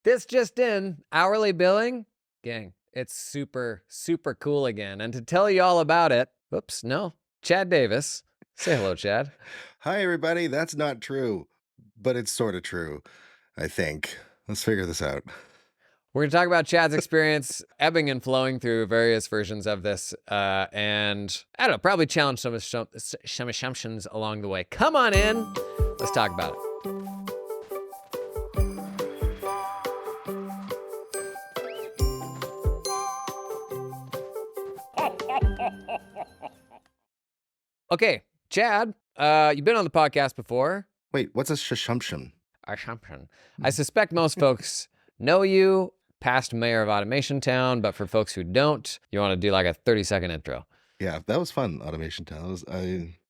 This just in, hourly billing, gang, it's super, super cool again. And to tell you all about it, whoops, no, Chad Davis. Say hello, Chad. Hi, everybody. That's not true, but it's sort of true, I think. Let's figure this out. We're going to talk about Chad's experience ebbing and flowing through various versions of this, and I don't know, probably challenge some assumptions along the way. Come on in. Let's talk about it. Okay, Chad, you've been on the podcast before. Wait, what's a shashumption? Assumption. I suspect most folks know you, past mayor of Automation Town, but for folks who don't, you want to do like a 30-second intro. Yeah, that was fun, Automation Town.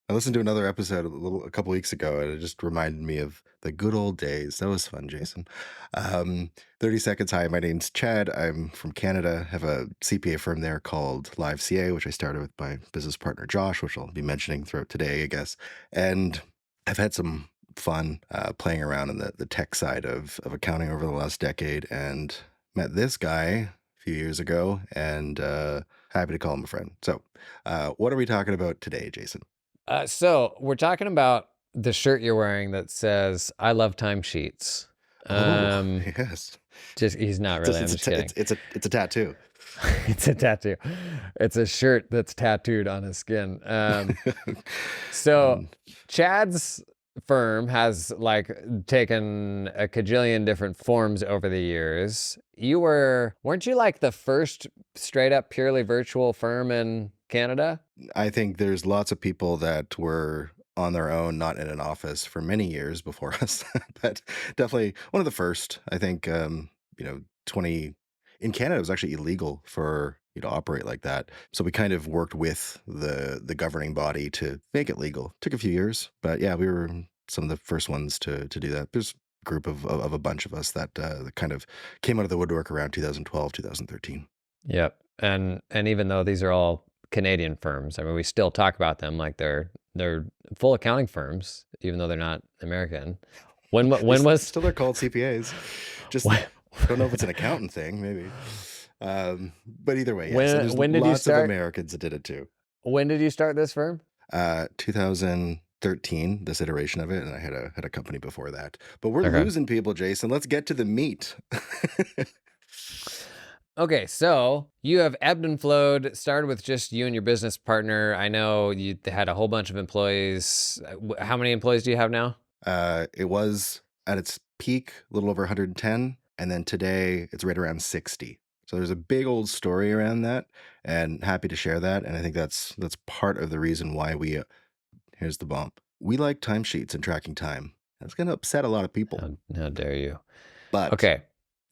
I listened to another episode a couple weeks ago, and it just reminded me of the good old days. That was fun, Jason. 30 seconds. Hi, my name's Chad. I'm from Canada. I have a CPA firm there called Live CA, which I started with my business partner Josh, which I'll be mentioning throughout today, I guess. And I've had some fun playing around in the tech side of accounting over the last decade, and met this guy a few years ago, and happy to call him a friend. So, what are we talking about today, Jason? So we're talking about the shirt you're wearing that says "I love timesheets." Oh, Um, yes. just he's not really. I'm just kidding. It's a tattoo. It's a tattoo. It's a shirt that's tattooed on his skin. So Um, Chad's firm has like taken a cajillion different forms over the years. Weren't you like the first straight up purely virtual firm in Canada? I think there's lots of people that were on their own, not in an office for many years before us, but definitely one of the first. I think 20 in Canada it was actually illegal for you to operate like that. So we kind of worked with the governing body to make it legal. Took a few years, but yeah, we were some of the first ones to do that. There's a group of a bunch of us that kind of came out of the woodwork around 2012, 2013. Yep. And even though these are all Canadian firms, I mean, we still talk about them like they're full accounting firms, even though they're not American. When was Still they're called CPAs. Just when don't know if it's an accountant thing, maybe. But either way, yeah. So there's when did you lots of start? Americans that did it too. When did you start this firm? 2013, this iteration of it, and I had a company before that. But we're Okay. losing people, Jason. Let's get to the meat. Okay, so you have ebbed and flowed. Started with just you and your business partner. I know you had a whole bunch of employees. How many employees do you have now? It was at its peak, a little over 110, and then today it's right around 60. So there's a big old story around that, and happy to share that. And I think that's part of the reason why here's the bump. We like timesheets and tracking time. That's going to upset a lot of people, How dare you? but Okay.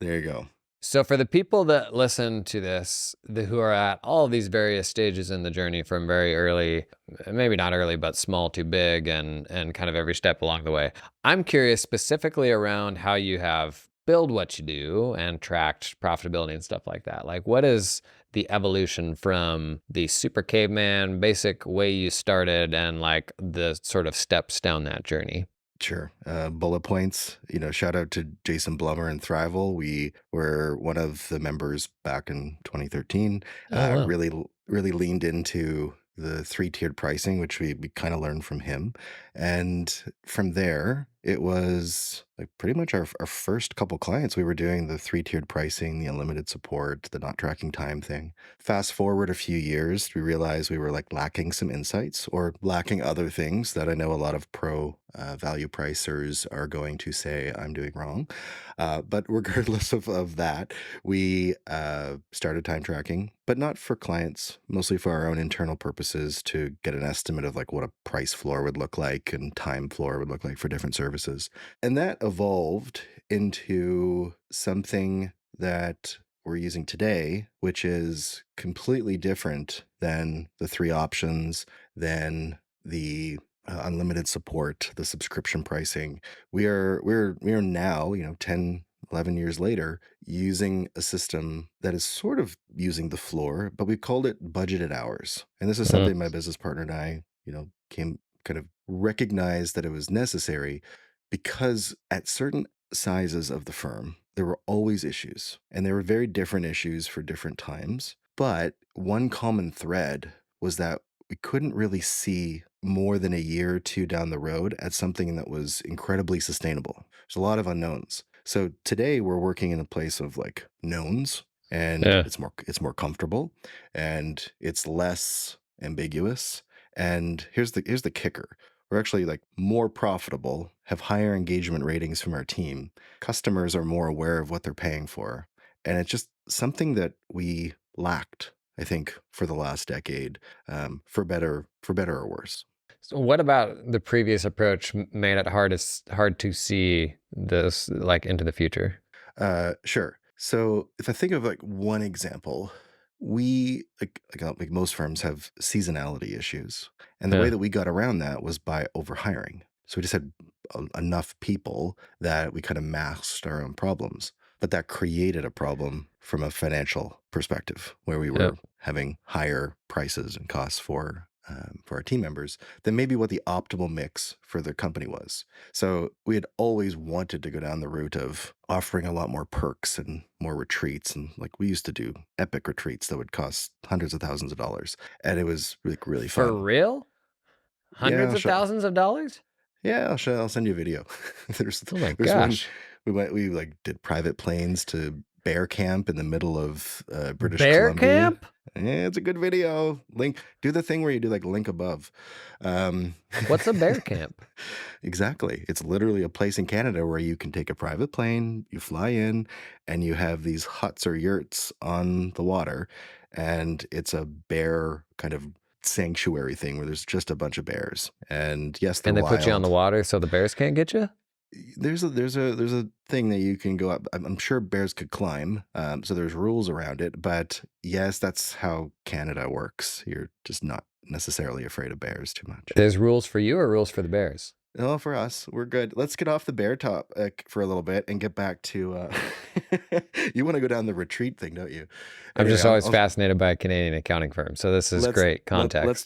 there you go. So for the people that listen to this, who are at all of these various stages in the journey from very early, maybe not early, but small to big and kind of every step along the way, I'm curious specifically around how you have built what you do and tracked profitability and stuff like that. Like what is the evolution from the super caveman basic way you started and like the sort of steps down that journey? Sure. Bullet points, shout out to Jason Blummer and Thrival. We were one of the members back in 2013. Oh, wow. Really leaned into the three-tiered pricing, which we kind of learned from him. And from there, it was like pretty much our first couple clients. We were doing the three-tiered pricing, the unlimited support, the not tracking time thing. Fast forward a few years, we realized we were like lacking some insights or lacking other things that I know a lot of pro value pricers are going to say I'm doing wrong. But regardless of that, we started time tracking, but not for clients, mostly for our own internal purposes to get an estimate of like what a price floor would look like and time floor would look like for different services. And that evolved into something that we're using today, which is completely different than the three options, than the unlimited support, the subscription pricing. We are now, 10, 11 years later, using a system that is sort of using the floor, but we called it budgeted hours. And this is Mhm. something my business partner and I, came kind of recognized that it was necessary because at certain sizes of the firm, there were always issues, and there were very different issues for different times. But one common thread was that we couldn't really see more than a year or two down the road at something that was incredibly sustainable. There's a lot of unknowns. So today we're working in a place of like knowns, and Yeah. it's more comfortable, and it's less ambiguous. And here's the kicker. We're actually like more profitable, have higher engagement ratings from our team. Customers are more aware of what they're paying for. And it's just something that we lacked, I think, for the last decade, for better or worse. So what about the previous approach made it hard to see this like into the future? Sure. So if I think of like one example, we like most firms have seasonality issues, and the way Yeah. that we got around that was by overhiring. So we just had enough people that we kind of masked our own problems, but that created a problem from a financial perspective where we Yeah. were having higher prices and costs for our team members than maybe what the optimal mix for the company was. So we had always wanted to go down the route of offering a lot more perks and more retreats. And like we used to do epic retreats that would cost hundreds of thousands of dollars. And it was like really For fun. real? Yeah, Hundreds of thousands of dollars? I'll send you a video. there's Oh my there's one gosh. we like did private planes to bear camp in the middle of British Bear Columbia. camp? Yeah, it's a good video. Do the thing where you do like link above. Um, What's a bear camp? exactly. It's literally a place in Canada where you can take a private plane, you fly in, and you have these huts or yurts on the water. And it's a bear kind of sanctuary thing where there's just a bunch of bears. And yes, they're And they put you on the wild. water so the bears can't get you? There's a thing that you can go up. I'm sure bears could climb, so there's rules around it. But yes, that's how Canada works. You're just not necessarily afraid of bears too much. There's rules for you or rules for the bears? No, for us, we're good. Let's get off the bear top for a little bit and get back to. You want to go down the retreat thing, don't you? I'm Anyway, just always fascinated by a Canadian accounting firm. So this is let's great context. let's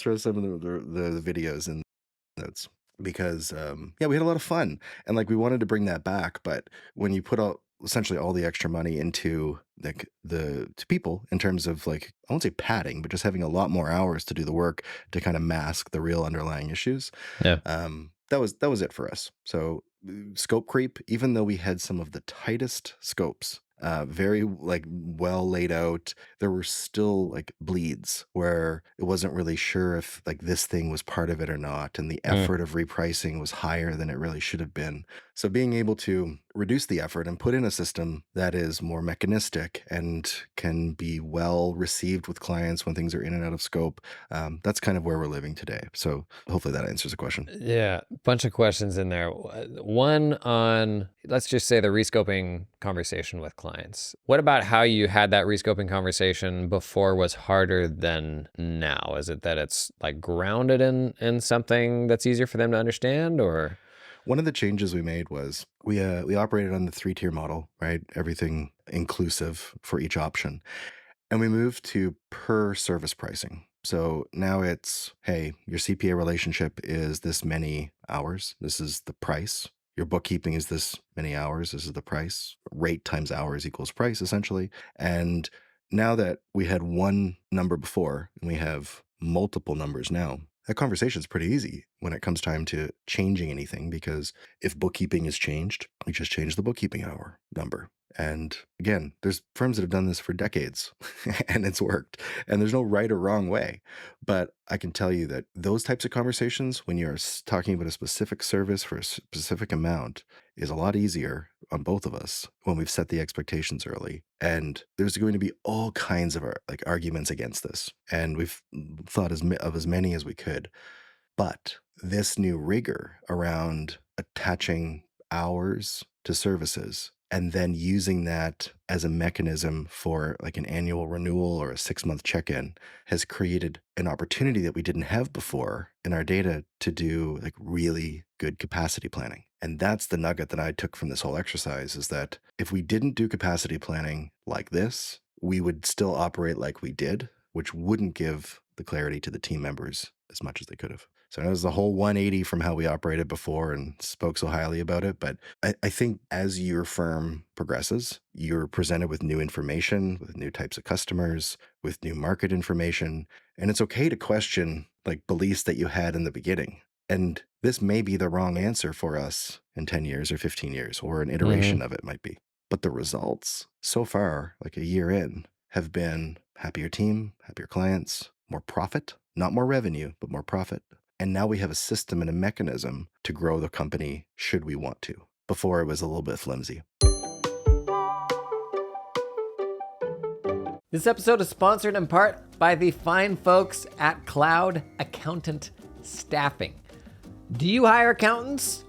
throw some of the videos in notes because yeah, we had a lot of fun, and like we wanted to bring that back. But when you put out essentially all the extra money into like the to people in terms of like I won't say padding, but just having a lot more hours to do the work to kind of mask the real underlying issues, Yeah. that was it for us. So scope creep, even though we had some of the tightest scopes, very like well laid out, there were still like bleeds where it wasn't really sure if like this thing was part of it or not, and the Mm. effort of repricing was higher than it really should have been. So being able to reduce the effort and put in a system that is more mechanistic and can be well received with clients when things are in and out of scope, that's kind of where we're living today. So hopefully that answers the question. Yeah, bunch of questions in there. One on, let's just say the rescoping conversation with clients. What about how you had that rescoping conversation before was harder than now? Is it that it's like grounded in something that's easier for them to understand or? One of the changes we made was we operated on the three-tier model, right? Everything inclusive for each option. And we moved to per service pricing. So now it's, hey, your CPA relationship is this many hours. This is the price. Your bookkeeping is this many hours. This is the price. Rate times hours equals price, essentially. And now that we had one number before and we have multiple numbers now, that conversation is pretty easy when it comes time to changing anything because if bookkeeping is changed, we just change the bookkeeping hour number. And again, there's firms that have done this for decades and it's worked. And there's no right or wrong way. But I can tell you that those types of conversations, when you're talking about a specific service for a specific amount, is a lot easier on both of us when we've set the expectations early. And there's going to be all kinds of like arguments against this. And we've thought of as many as we could. But this new rigor around attaching hours to services and then using that as a mechanism for like an annual renewal or a 6-month check-in has created an opportunity that we didn't have before in our data to do like really good capacity planning. And that's the nugget that I took from this whole exercise is that if we didn't do capacity planning like this, we would still operate like we did, which wouldn't give the clarity to the team members as much as they could have. So it was the whole 180 from how we operated before and spoke so highly about it. But I think as your firm progresses, you're presented with new information, with new types of customers, with new market information. And it's okay to question like beliefs that you had in the beginning. And this may be the wrong answer for us in 10 years or 15 years, or an Mm-hmm. iteration of it might be. But the results so far, like a year in, have been happier team, happier clients, more profit, not more revenue, but more profit. And now we have a system and a mechanism to grow the company should we want to. Before it was a little bit flimsy. This episode is sponsored in part by the fine folks at Cloud Accountant Staffing. Do you hire accountants?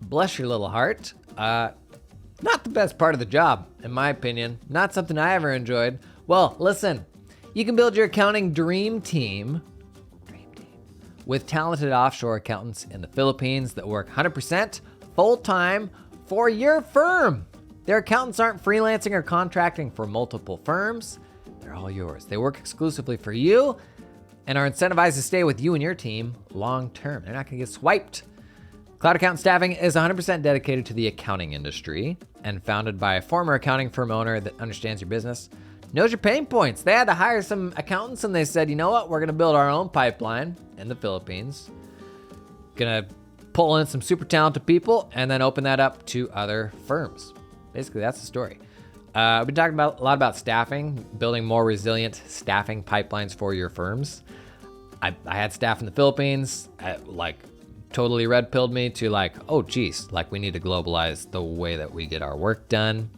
Bless your little heart. Not the best part of the job, in my opinion. Not something I ever enjoyed. Well, listen, you can build your accounting dream team with talented offshore accountants in the Philippines that work 100% full-time for your firm. Their accountants aren't freelancing or contracting for multiple firms. They're all yours. They work exclusively for you and are incentivized to stay with you and your team long-term. They're not gonna get swiped. Cloud Accountant Staffing is 100% dedicated to the accounting industry and founded by a former accounting firm owner that understands your business, knows your pain points. They had to hire some accountants and they said, you know what, we're gonna build our own pipeline in the Philippines. Gonna pull in some super talented people and then open that up to other firms. Basically, that's the story. We've been talking about a lot about staffing, building more resilient staffing pipelines for your firms. I had staff in the Philippines, totally red pilled me to oh geez, we need to globalize the way that we get our work done.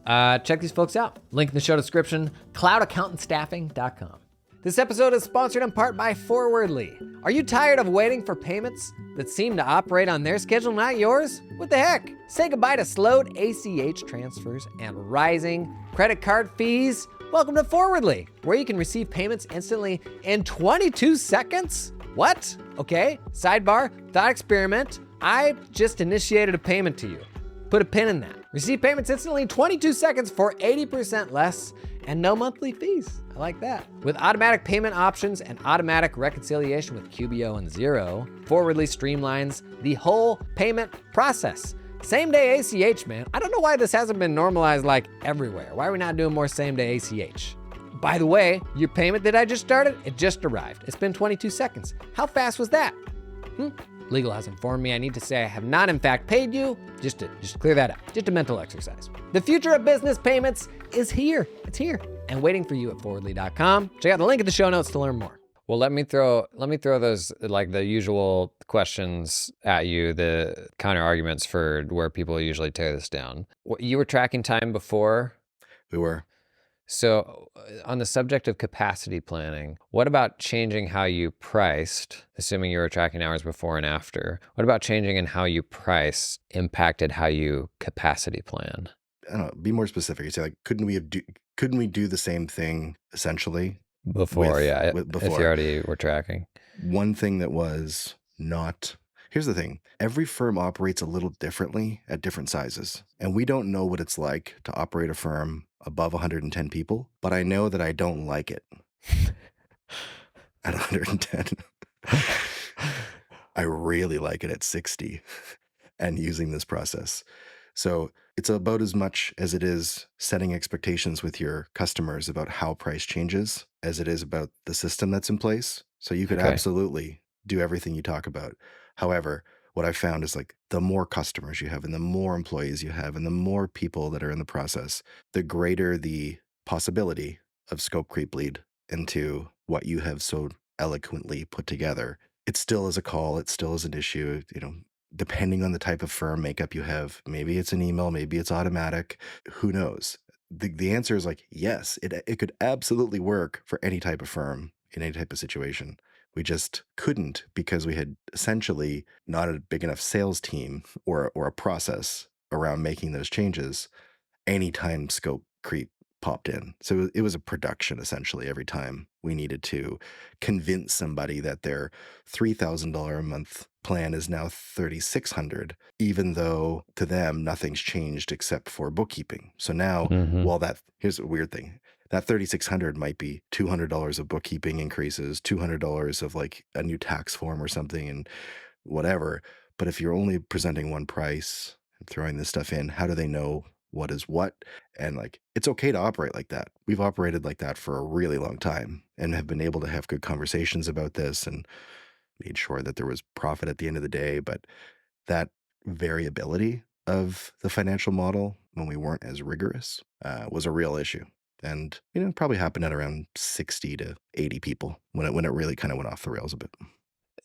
Check these folks out. Link in the show description, cloudaccountantstaffing.com. This episode is sponsored in part by Forwardly. Are you tired of waiting for payments that seem to operate on their schedule, not yours? What the heck? Say goodbye to slowed ACH transfers and rising credit card fees. Welcome to Forwardly, where you can receive payments instantly in 22 seconds. What? Okay, sidebar, thought experiment. I just initiated a payment to you. Put a pin in that. Receive payments instantly in 22 seconds for 80% less and no monthly fees. I like that. With automatic payment options and automatic reconciliation with QBO and Xero, Forwardly streamlines the whole payment process. Same day ACH, man. I don't know why this hasn't been normalized everywhere. Why are we not doing more same day ACH? By the way, your payment that I just started, it just arrived. It's been 22 seconds. How fast was that? Legal has informed me I need to say I have not in fact paid you. Just to clear that up. Just a mental exercise. The future of business payments is here. It's here and waiting for you at forwardly.com. Check out the link in the show notes to learn more. Well, let me throw those the usual questions at you, the counter arguments for where people usually tear this down. You were tracking time before. We were. So on the subject of capacity planning, what about changing how you priced, assuming you were tracking hours before and after? What about changing in how you price impacted how you capacity plan? I don't know, be more specific. You say couldn't we do the same thing essentially Before, before? If you already were tracking. One thing that was not. Here's the thing. Every firm operates a little differently at different sizes. And we don't know what it's like to operate a firm above 110 people, but I know that I don't like it at 110. I really like it at 60 and using this process. So it's about as much as it is setting expectations with your customers about how price changes as it is about the system that's in place. So you could absolutely do everything you talk about. However, what I found is the more customers you have and the more employees you have and the more people that are in the process, the greater the possibility of scope creep lead into what you have so eloquently put together. It still is a call. It still is an issue, depending on the type of firm makeup you have. Maybe it's an email, maybe it's automatic. Who knows? The answer is yes, it could absolutely work for any type of firm in any type of situation. We just couldn't because we had essentially not a big enough sales team or a process around making those changes anytime scope creep popped in. So it was a production essentially every time we needed to convince somebody that their $3,000 a month plan is now $3,600, even though to them nothing's changed except for bookkeeping. So now, here's a weird thing. that 3,600 might be $200 of bookkeeping increases, $200 of like a new tax form or something and whatever. But if you're only presenting one price and throwing this stuff in, how do they know what is what? And like, it's okay to operate like that. We've operated like that for a really long time and have been able to have good conversations about this and made sure that there was profit at the end of the day. But that variability of the financial model when we weren't as rigorous was a real issue. And probably happened at around 60 to 80 people when it really kind of went off the rails a bit.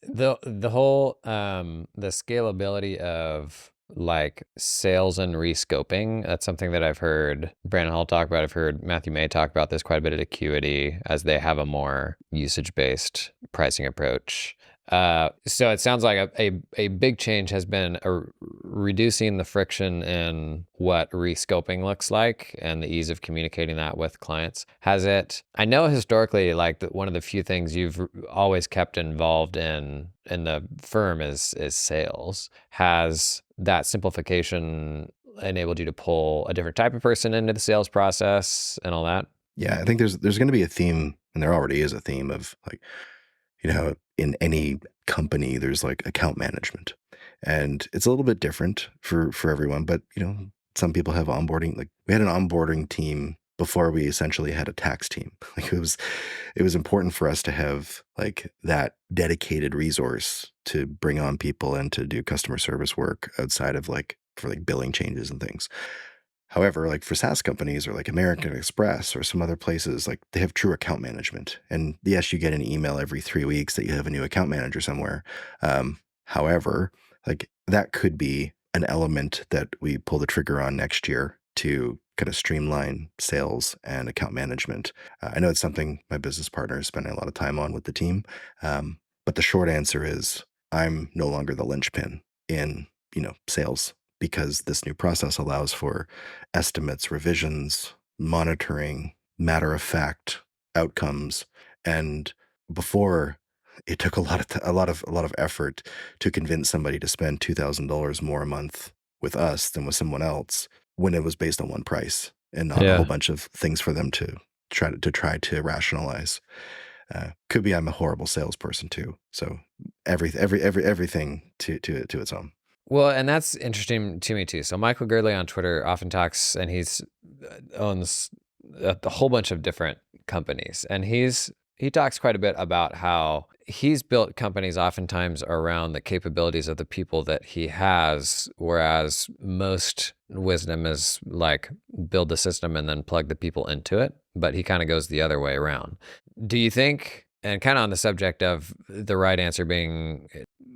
The whole the scalability of like sales and rescoping, that's something that I've heard Brandon Hall talk about. I've heard Matthew May talk about this quite a bit at Acuity as they have a more usage-based pricing approach. So it sounds like a big change has been reducing the friction in what rescoping looks like and the ease of communicating that with clients. Has it? I know historically, like one of the few things you've always kept involved in the firm is sales. Has that simplification enabled you to pull a different type of person into the sales process and all that? Yeah, I think there's going to be a theme, and there already is a theme of like, in any company, there's like account management, and it's a little bit different for everyone. But some people have onboarding. Like we had an onboarding team before we essentially had a tax team. Like it was important for us to have like that dedicated resource to bring on people and to do customer service work outside of like for like billing changes and things. However, like for SaaS companies or like American Express or some other places, like they have true account management. And yes, you get an email every 3 weeks that you have a new account manager somewhere. However, like that could be an element that we pull the trigger on next year to kind of streamline sales and account management. I know it's something my business partner is spending a lot of time on with the team. But the short answer is I'm no longer the linchpin in, sales because this new process allows for estimates, revisions, monitoring, matter of fact outcomes. And before it took a lot of effort to convince somebody to spend $2,000 more a month with us than with someone else when it was based on one price and not a whole Yeah. bunch of things for them to try to rationalize. Could be I'm a horrible salesperson too. So everything to its own. Well, and that's interesting to me too. So Michael Girdley on Twitter often talks, and he's owns a whole bunch of different companies, and he talks quite a bit about how he's built companies oftentimes around the capabilities of the people that he has, whereas most wisdom is like build the system and then plug the people into it. But he kind of goes the other way around. Do you think, and kind of on the subject of the right answer being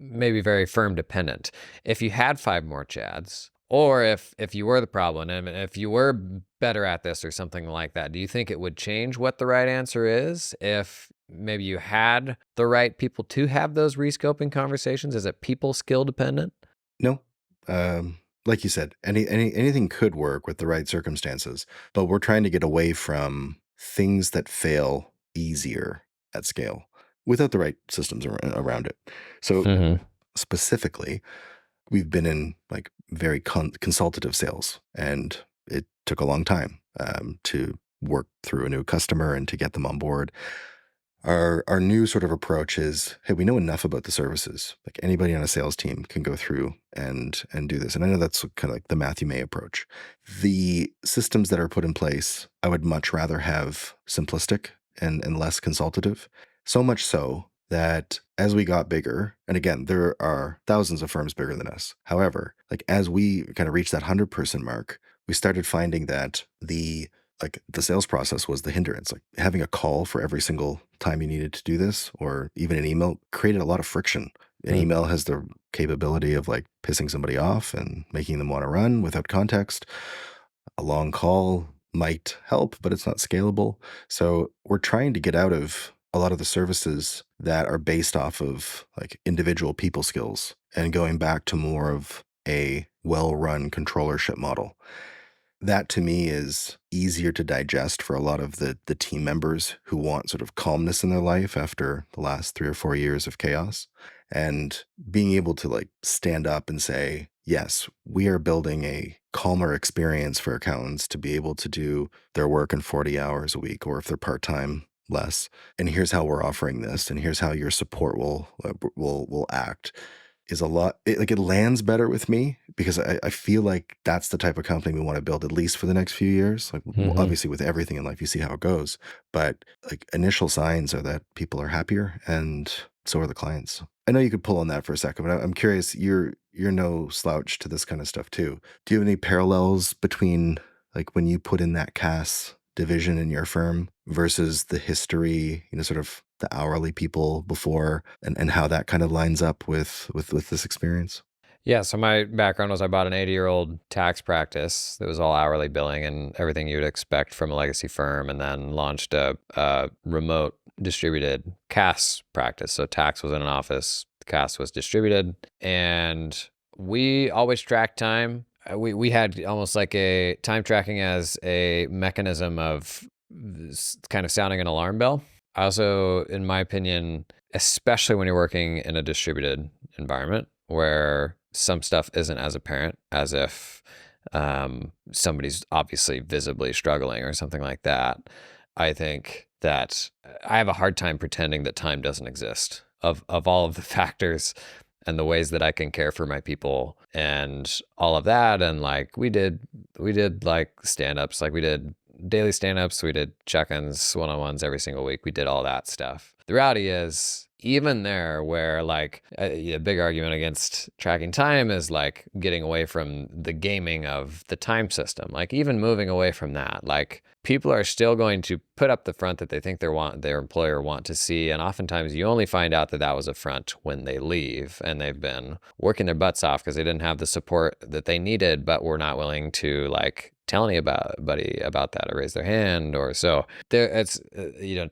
maybe very firm dependent, if you had five more Chads, or if you were the problem, and if you were better at this or something like that, do you think it would change what the right answer is if maybe you had the right people to have those rescoping conversations? Is it people skill dependent? No, like you said, anything could work with the right circumstances, but we're trying to get away from things that fail easier at scale without the right systems around it. So Mm-hmm. specifically, we've been in like very consultative sales, and it took a long time to work through a new customer and to get them on board. Our new sort of approach is, hey, we know enough about the services. Like anybody on a sales team can go through and do this. And I know that's kind of like the Matthew May approach. The systems that are put in place, I would much rather have simplistic and less consultative. So much so that as we got bigger, and again, there are thousands of firms bigger than us. However, like as we kind of reached that 100-person mark, we started finding that the sales process was the hindrance. Like having a call for every single time you needed to do this, or even an email, created a lot of friction. An email has the capability of like pissing somebody off and making them want to run without context. A long call might help, but it's not scalable. So we're trying to get out of a lot of the services that are based off of like individual people skills and going back to more of a well-run controllership model. that to me is easier to digest for a lot of the team members who want sort of calmness in their life after the last 3 or 4 years of chaos. And being able to, like, stand up and say, "Yes, we are building a calmer experience for accountants to be able to do their work in 40 hours a week, or if they're part-time, less. And here's how we're offering this, and here's how your support will act," is a lot. It lands better with me because I feel like that's the type of company we want to build, at least for the next few years. Like, Hmm. obviously, with everything in life, you see how it goes, but like initial signs are that people are happier, and so are the clients. I know you could pull on that for a second, but I'm curious. You're no slouch to this kind of stuff too. Do you have any parallels between, like, when you put in that CAS division in your firm versus the history, sort of the hourly people before, and how that kind of lines up with this experience? Yeah, so my background was I bought an 80-year-old tax practice that was all hourly billing and everything you would expect from a legacy firm, and then launched a remote distributed CAS practice. So tax was in an office, CAS was distributed, and we always tracked time. We had almost like a time tracking as a mechanism of kind of sounding an alarm bell. Also, in my opinion, especially when you're working in a distributed environment where some stuff isn't as apparent as if somebody's obviously visibly struggling or something like that. I think that I have a hard time pretending that time doesn't exist of all of the factors and the ways that I can care for my people and all of that. And like we did like stand-ups, like we did daily stand-ups, we did check-ins, one-on-ones every single week. We did all that stuff. The reality is, even there where like a big argument against tracking time is like getting away from the gaming of the time system, like even moving away from that, like people are still going to put up the front that they think their employer want to see, and oftentimes you only find out that that was a front when they leave and they've been working their butts off because they didn't have the support that they needed but were not willing to like tell anybody about that or raise their hand. Or so there, it's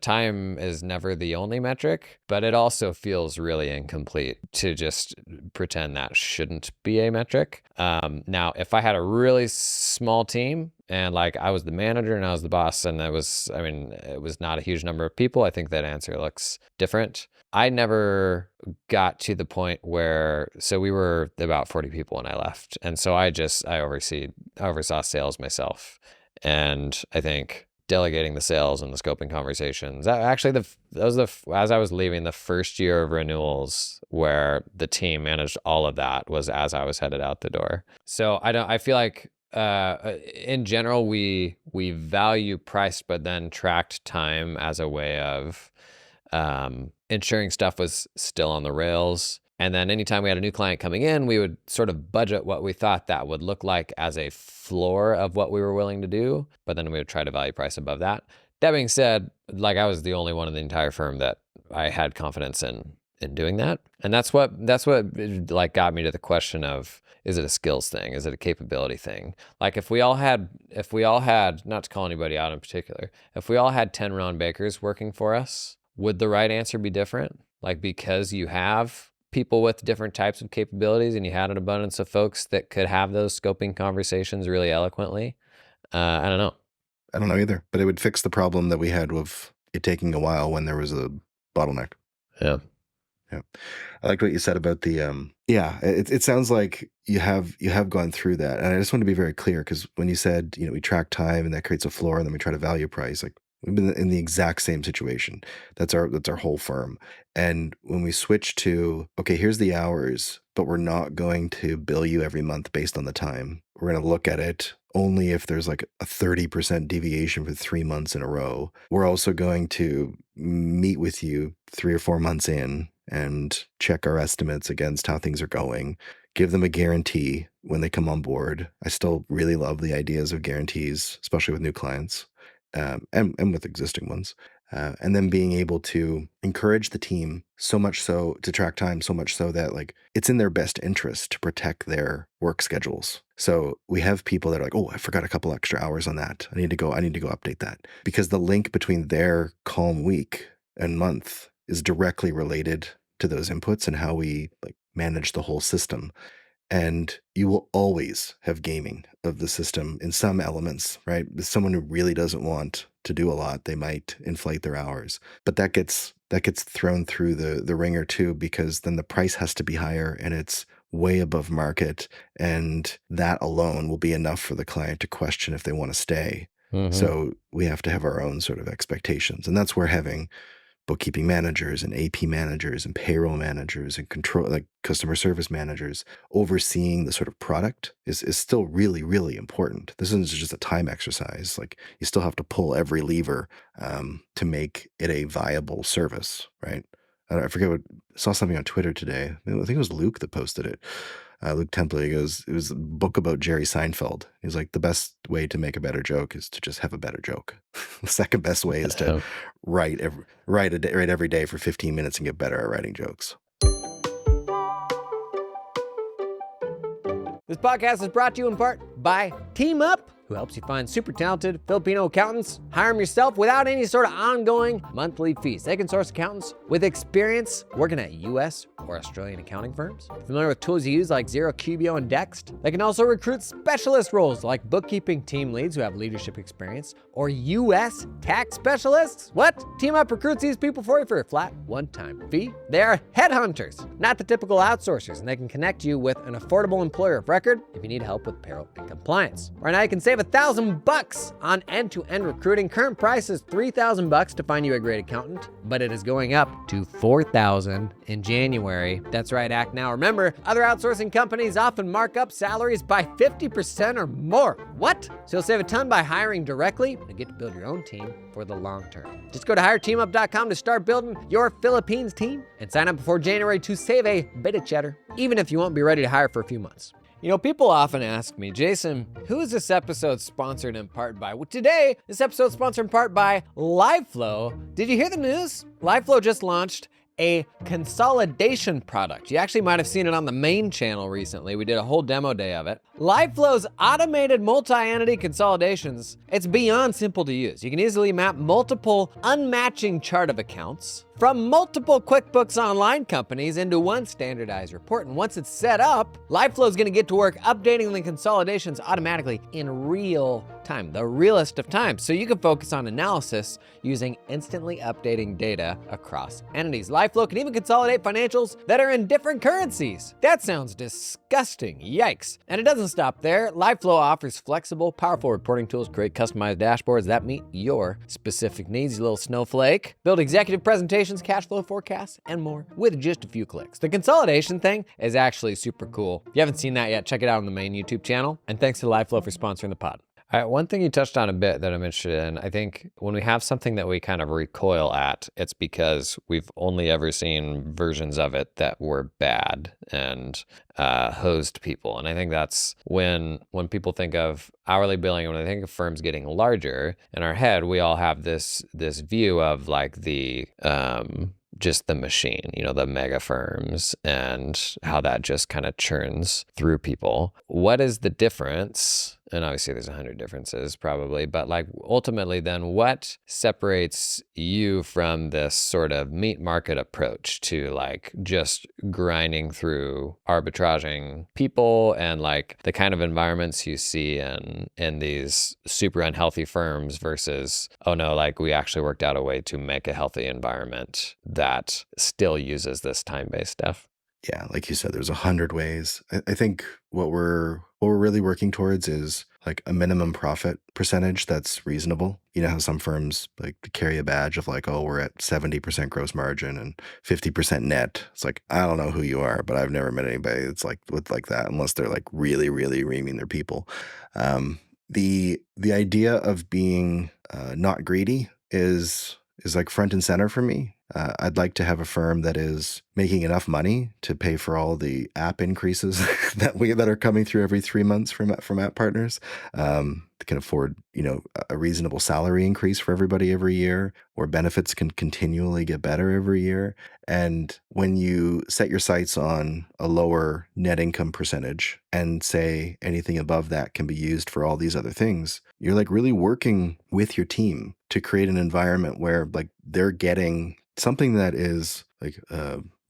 time is never the only metric, but it also feels really incomplete to just pretend that shouldn't be a metric. Now if I had a really small team and like I was the manager and I was the boss and it was not a huge number of people, I think that answer looks different. I never got to the point where, so we were about 40 people when I left. And so I oversaw sales myself. And I think delegating the sales and the scoping conversations, actually that was as I was leaving, the first year of renewals where the team managed all of that was as I was headed out the door. So I feel like in general, we value price, but then tracked time as a way of ensuring stuff was still on the rails. And then anytime we had a new client coming in, we would sort of budget what we thought that would look like as a floor of what we were willing to do. But then we would try to value price above that. That being said, like I was the only one in the entire firm that I had confidence in doing that. And that's what like got me to the question of, is it a skills thing? Is it a capability thing? Like if we all had, not to call anybody out in particular, if we all had 10 Ron Bakers working for us, would the right answer be different? Like because you have people with different types of capabilities and you had an abundance of folks that could have those scoping conversations really eloquently. I don't know. I don't know either, but it would fix the problem that we had with it taking a while when there was a bottleneck. Yeah. Yeah. I liked what you said about the yeah, it sounds like you have gone through that. And I just want to be very clear, because when you said, we track time and that creates a floor and then we try to value price, like we've been in the exact same situation. That's our whole firm. And when we switch to, okay, here's the hours, but we're not going to bill you every month based on the time. We're going to look at it only if there's like a 30% deviation for 3 months in a row. We're also going to meet with you 3 or 4 months in and check our estimates against how things are going, give them a guarantee when they come on board. I still really love the ideas of guarantees, especially with new clients, and with existing ones. And then being able to encourage the team so much so to track time, so much so that like it's in their best interest to protect their work schedules. So we have people that are like, oh, I forgot a couple extra hours on that. I need to go update that, because the link between their calm week and month is directly related to those inputs and how we like manage the whole system. And you will always have gaming of the system in some elements, right? Someone who really doesn't want to do a lot, they might inflate their hours. But that gets thrown through the ringer too, because then the price has to be higher and it's way above market. And that alone will be enough for the client to question if they want to stay. Mm-hmm. So we have to have our own sort of expectations. And that's where having bookkeeping managers and AP managers and payroll managers and control like customer service managers overseeing the sort of product is still really, really important. This isn't just a time exercise. Like you still have to pull every lever to make it a viable service, right? I forget what saw something on Twitter today. I think it was Luke that posted it. Luke Templer, he goes, it was a book about Jerry Seinfeld. He's like, the best way to make a better joke is to just have a better joke. The second best way is to write every day for 15 minutes and get better at writing jokes. This podcast is brought to you in part by Team Up, who helps you find super talented Filipino accountants. Hire them yourself without any sort of ongoing monthly fees. They can source accountants with experience working at US or Australian accounting firms. Familiar with tools you use like Xero, Cubio, and Dext? They can also recruit specialist roles like bookkeeping team leads who have leadership experience or US tax specialists. What? Team Up recruits these people for you for a flat one-time fee. They are headhunters, not the typical outsourcers, and they can connect you with an affordable employer of record if you need help with payroll and compliance. Right now you can save $1,000 on end-to-end recruiting. Current price is $3,000 to find you a great accountant, but it is going up to $4,000 in January. That's right, act now. Remember, other outsourcing companies often mark up salaries by 50% or more. What? So you'll save a ton by hiring directly and get to build your own team for the long term. Just go to hireteamup.com to start building your Philippines team and sign up before January to save a bit of cheddar, even if you won't be ready to hire for a few months. You know, people often ask me, Jason, who is this episode sponsored in part by? Well, today, this episode is sponsored in part by LiveFlow. Did you hear the news? LiveFlow just launched a consolidation product. You actually might have seen it on the main channel recently. We did a whole demo day of it. LiveFlow's automated multi-entity consolidations, it's beyond simple to use. You can easily map multiple unmatching chart of accounts from multiple QuickBooks Online companies into one standardized report. And once it's set up, LiveFlow is going to get to work updating the consolidations automatically in real time, the realest of times. So you can focus on analysis using instantly updating data across entities. LiveFlow can even consolidate financials that are in different currencies. That sounds disgusting. Yikes. And it doesn't stop there. LiveFlow offers flexible, powerful reporting tools, create customized dashboards that meet your specific needs, you little snowflake. Build executive presentations, cash flow forecasts, and more with just a few clicks. The consolidation thing is actually super cool. If you haven't seen that yet, check it out on the main YouTube channel. And thanks to LiveFlow for sponsoring the pod. All right, one thing you touched on a bit that I'm interested in, I think when we have something that we kind of recoil at, it's because we've only ever seen versions of it that were bad and hosed people. And I think that's when people think of hourly billing, when they think of firms getting larger, in our head, we all have this view of like the just the machine, you know, the mega firms and how that just kind of churns through people. What is the difference? And obviously there's 100 differences probably, but like ultimately then what separates you from this sort of meat market approach to like just grinding through arbitraging people and like the kind of environments you see in these super unhealthy firms versus, oh no, like we actually worked out a way to make a healthy environment that still uses this time-based stuff? Yeah, like you said, there's 100 ways. I think what we're really working towards is like a minimum profit percentage that's reasonable. You know how some firms like carry a badge of like, oh, we're at 70% gross margin and 50% net. It's like, I don't know who you are, but I've never met anybody that's like with like that unless they're like really, really reaming their people. The idea of being not greedy is like front and center for me. I'd like to have a firm that is making enough money to pay for all the app increases that are coming through every 3 months from app partners. Can afford, you know, a reasonable salary increase for everybody every year, where benefits can continually get better every year. And when you set your sights on a lower net income percentage and say anything above that can be used for all these other things, you're like really working with your team to create an environment where like they're getting something that is like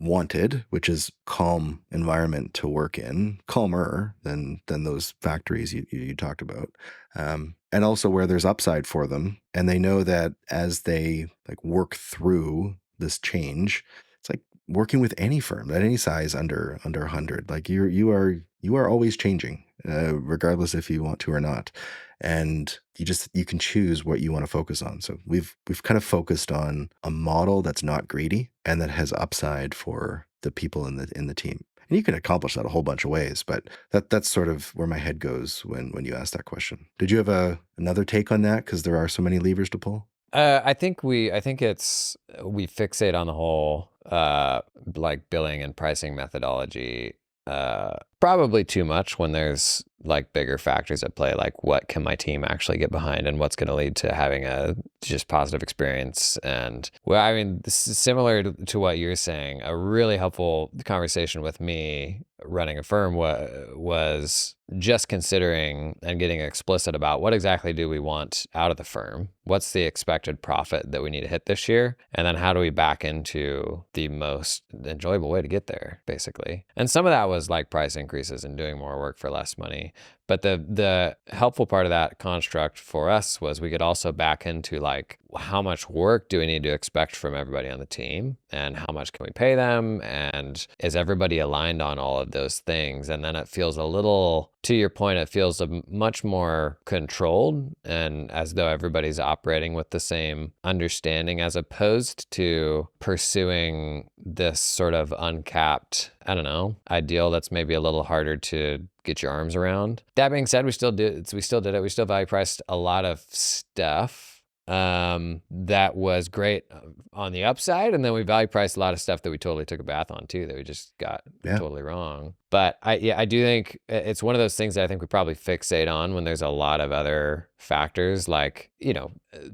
wanted, which is calm environment to work in, calmer than those factories you talked about, and also where there's upside for them, and they know that as they like work through this change, it's like working with any firm at any size under 100. Like you are always changing, regardless if you want to or not, and you can choose what you want to focus on. So we've kind of focused on a model that's not greedy and that has upside for the people in the team. And you can accomplish that a whole bunch of ways, but that's sort of where my head goes when you ask that question. Did you have another take on that? Because there are so many levers to pull. I think it's we fixate on the whole like billing and pricing methodology probably too much when there's like bigger factors at play, like what can my team actually get behind and what's going to lead to having a just positive experience. And well, I mean, this is similar to what you're saying. A really helpful conversation with me running a firm was just considering and getting explicit about what exactly do we want out of the firm? What's the expected profit that we need to hit this year? And then how do we back into the most enjoyable way to get there, basically? And some of that was like price increases and doing more work for less money. But the helpful part of that construct for us was we could also back into like how much work do we need to expect from everybody on the team and how much can we pay them, and is everybody aligned on all of those things? And then it feels a little, to your point, it feels much more controlled and as though everybody's operating with the same understanding, as opposed to pursuing this sort of uncapped, I don't know, ideal that's maybe a little harder to get your arms around. That being said, we still did it. We still value priced a lot of stuff that was great on the upside, and then we value priced a lot of stuff that we totally took a bath on too, that we just got Yeah. totally wrong. But I do think it's one of those things that I think we probably fixate on when there's a lot of other factors. Like,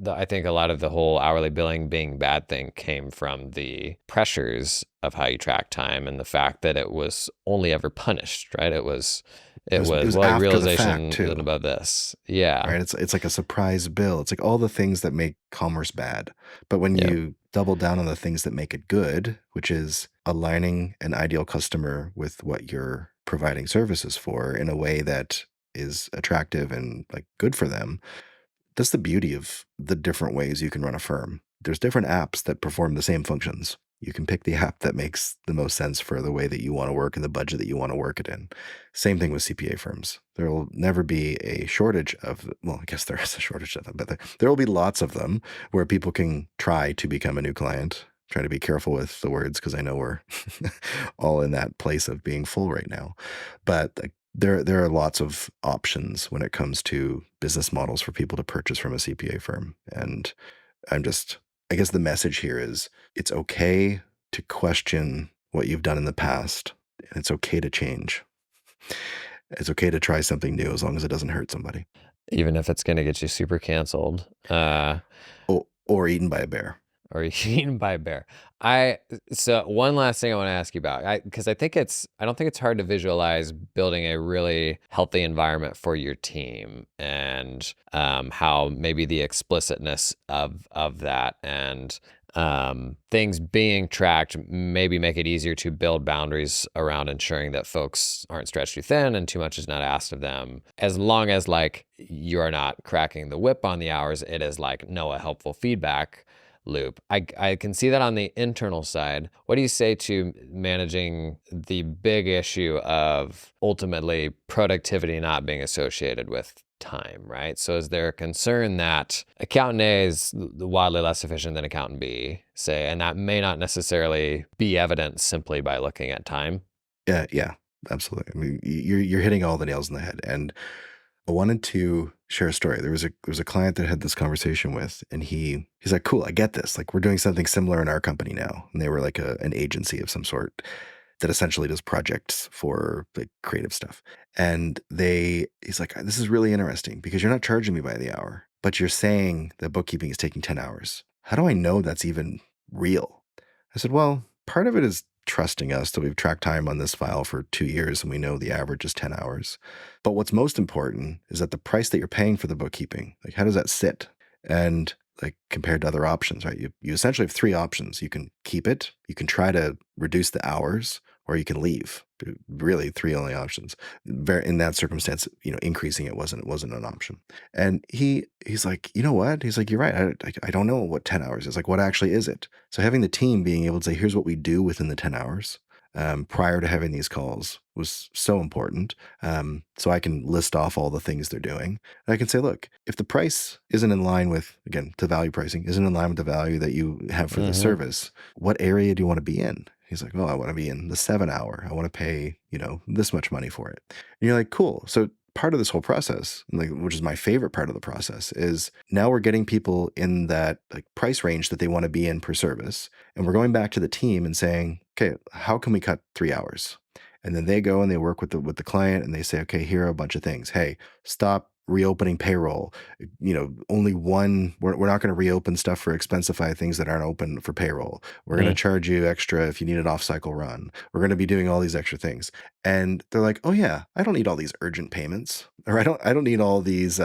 I think a lot of the whole hourly billing being bad thing came from the pressures of how you track time and the fact that it was only ever punished, right? It was It was well, after the realization fact too, isn't above this. Yeah. right? It's like a surprise bill. It's like all the things that make commerce bad. But when Yeah. you double down on the things that make it good, which is aligning an ideal customer with what you're providing services for in a way that is attractive and like good for them, that's the beauty of the different ways you can run a firm. There's different apps that perform the same functions. You can pick the app that makes the most sense for the way that you want to work and the budget that you want to work it in. Same thing with CPA firms. There will never be a shortage of, well, I guess there is a shortage of them, but there will be lots of them where people can try to become a new client. Try to be careful with the words because I know we're all in that place of being full right now. But there are lots of options when it comes to business models for people to purchase from a CPA firm. And I guess the message here is it's okay to question what you've done in the past, and it's okay to change. It's okay to try something new as long as it doesn't hurt somebody Even if it's going to get you super canceled. or eaten by a bear. Or eaten by a bear. So one last thing I want to ask you about, because I don't think it's hard to visualize building a really healthy environment for your team, and how maybe the explicitness of that and things being tracked maybe make it easier to build boundaries around ensuring that folks aren't stretched too thin and too much is not asked of them, as long as like you are not cracking the whip on the hours. It is like a helpful feedback loop. I can see that on the internal side. What do you say to managing the big issue of ultimately productivity not being associated with time, right? So is there a concern that accountant A is wildly less efficient than accountant B, say, and that may not necessarily be evident simply by looking at time? Yeah, absolutely. I mean, you're hitting all the nails on the head. And I wanted to share a story. There was a client that I had this conversation with, and he's like, "Cool, I get this. Like, we're doing something similar in our company now." And they were like an agency of some sort that essentially does projects for like creative stuff. And he's like, "This is really interesting because you're not charging me by the hour, but you're saying that bookkeeping is taking 10 hours. How do I know that's even real?" I said, "Well, part of it is trusting us that we've tracked time on this file for 2 years and we know the average is 10 hours. But what's most important is that the price that you're paying for the bookkeeping, like how does that sit?" And like compared to other options, right? You essentially have three options. You can keep it, you can try to reduce the hours, or you can leave. Really, three only options. In that circumstance, increasing it wasn't an option. And he's like, you know what? He's like, you're right. I don't know what 10 hours is. Like, what actually is it? So having the team being able to say, here's what we do within the 10 hours, prior to having these calls was so important. So I can list off all the things they're doing. And I can say, look, if the price isn't in line with, again, the value pricing isn't in line with the value that you have for the service, what area do you want to be in? He's like, oh, I want to be in the 7 hour. I want to pay, this much money for it. And you're like, cool. So part of this whole process, like, which is my favorite part of the process, is now we're getting people in that like price range that they want to be in per service. And we're going back to the team and saying, okay, how can we cut 3 hours? And then they go and they work with the client and they say, okay, here are a bunch of things. Hey, stop reopening payroll. Only one, we're not going to reopen stuff for Expensify things that aren't open for payroll. We're going to charge you extra if you need an off-cycle run. We're going to be doing all these extra things. And they're like, oh yeah, I don't need all these urgent payments, or I don't need all these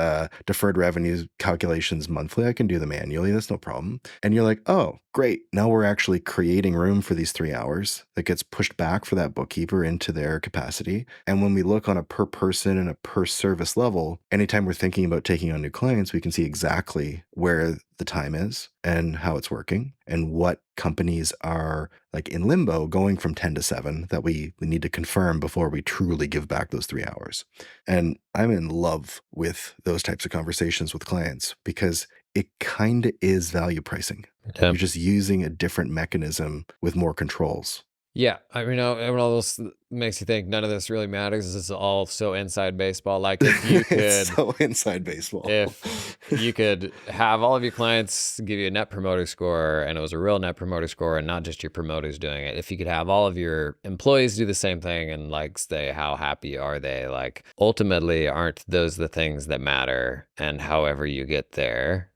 deferred revenue calculations monthly. I can do them annually. That's no problem. And you're like, oh, great. Now we're actually creating room for these 3 hours that gets pushed back for that bookkeeper into their capacity. And when we look on a per person and a per service level, anytime we're thinking about taking on new clients, we can see exactly where the time is and how it's working and what companies are like in limbo going from 10 to 7 that we need to confirm before we truly give back those 3 hours. And I'm in love with those types of conversations with clients because it kind of is value pricing. Yeah. You're just using a different mechanism with more controls. Yeah, I mean, all this makes you think none of this really matters. This is all so inside baseball. Like if you could, It's so inside baseball. If you could have all of your clients give you a net promoter score and it was a real net promoter score and not just your promoters doing it, if you could have all of your employees do the same thing and like say, how happy are they? Like ultimately, aren't those the things that matter? And however you get there,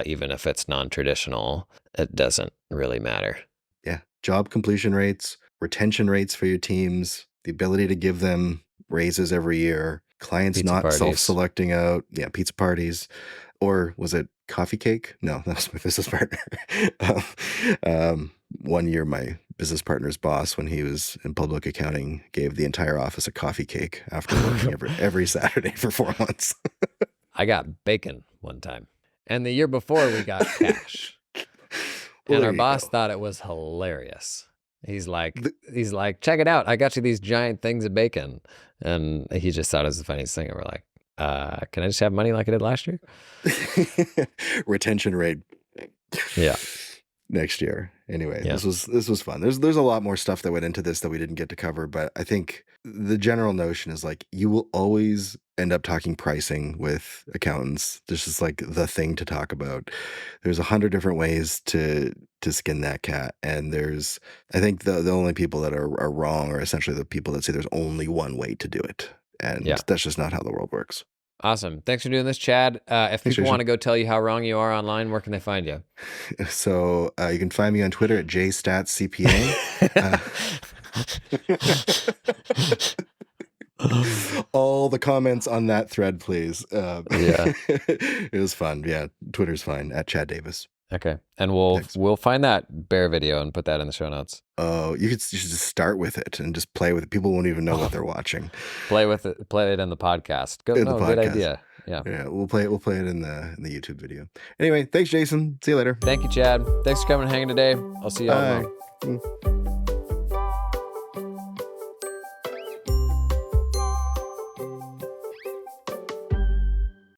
even if it's non-traditional, it doesn't really matter. Yeah. Job completion rates, retention rates for your teams, the ability to give them raises every year, clients Pizza not parties. self-selecting out. Yeah, pizza parties. Or was it coffee cake? No, that was my business partner. One year, my business partner's boss, when he was in public accounting, gave the entire office a coffee cake after working every Saturday for 4 months. I got bacon one time. And the year before, we got cash. And our boss thought it was hilarious. He's like, check it out. I got you these giant things of bacon. And he just thought it was the funniest thing. And we're like, can I just have money like I did last year? Retention rate. Yeah. Next year. Anyway, Yeah. this was fun. There's a lot more stuff that went into this that we didn't get to cover, but I think the general notion is like you will always end up talking pricing with accountants. This is like the thing to talk about. There's 100 different ways to skin that cat, and I think the only people that are wrong are essentially the people that say there's only one way to do it, and that's just not how the world works. Awesome. Thanks for doing this, Chad. If people want to go tell you how wrong you are online, where can they find you? So you can find me on Twitter at jstatscpa. All the comments on that thread, please. Yeah, it was fun. Yeah, Twitter's fine at Chad Davis. Okay, and we'll find that bear video and put that in the show notes. Oh, you should just start with it and just play with it. People won't even know what they're watching. Play with it. Play it in the podcast. Good idea. Yeah, we'll play it in the YouTube video. Anyway, thanks, Jason. See you later. Thank you, Chad. Thanks for coming and hanging today. I'll see you all tomorrow.